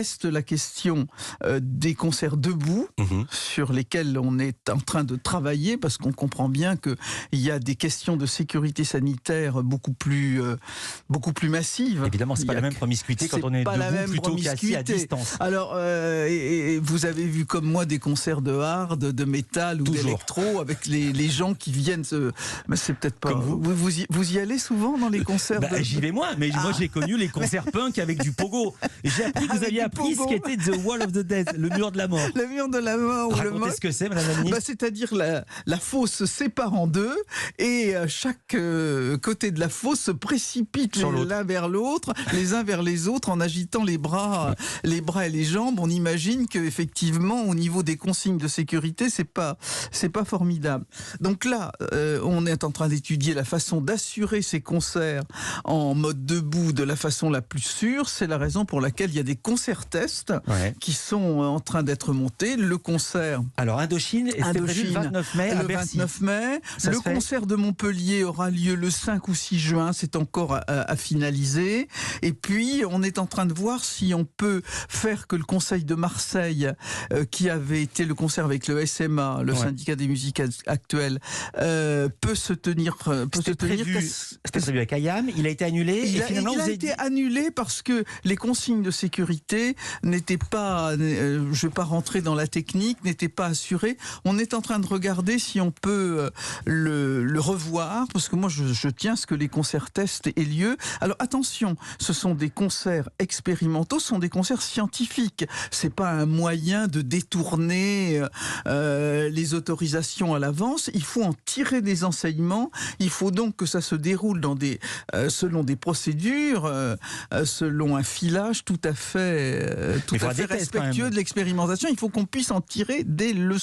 reste la question des concerts debout, sur lesquels on est en train de travailler, parce qu'on comprend bien qu'il y a des questions de sécurité sanitaire beaucoup plus massives. Évidemment, c'est pas la même promiscuité quand on est debout plutôt qu'assis à distance. Alors, et vous avez vu comme moi des concerts de hard, de métal ou d'électro, avec les gens qui viennent mais c'est peut-être pas... Comme vous y allez souvent dans les concerts J'y vais moi, mais moi j'ai connu les concerts punk avec du pogo. Et j'ai appris que vous aviez appris ce qu'était The Wall of the Dead, le mur de la mort. Le mur de la mort. Racontez ce que c'est, madame la ministre. C'est-à-dire la fosse se sépare en deux et chaque côté de la fosse se précipite l'un vers l'autre, les uns vers les autres en agitant les bras et les jambes. On imagine qu'effectivement, au niveau des consignes de sécurité, c'est pas formidable. Donc là, on est en train d'étudier la façon d'assurer ces concerts en mode debout de la façon la plus sûre. C'est la raison pour laquelle il y a des concerts tests qui sont en train d'être montés. Le concert... Alors Indochine, c'était prévu le 29 mai à Bercy. 29 mai. Le concert de Montpellier aura lieu le 5 ou 6 juin. C'est encore à finaliser. Et puis, on est en train de voir si on peut faire que le Conseil de Marseille, qui avait été le concert avec le SMA, le syndicat des musiques actuelles, peut se tenir... C'était prévu avec IAM, il a été annulé. Il a été annulé parce que les consignes de sécurité n'étaient pas, je ne vais pas rentrer dans la technique, n'étaient pas assurées. On est en train de regarder si on peut le revoir, parce que moi je tiens à ce que les concerts tests aient lieu. Alors attention, ce sont des concerts expérimentaux, ce sont des concerts scientifiques. C'est pas un moyen de détourner les autorisations à l'avance. Il faut en tirer des enseignements. Il faut donc que ça se déroule selon des procédures, selon un filage tout à fait respectueux de l'expérimentation. Il faut qu'on puisse en tirer des leçons.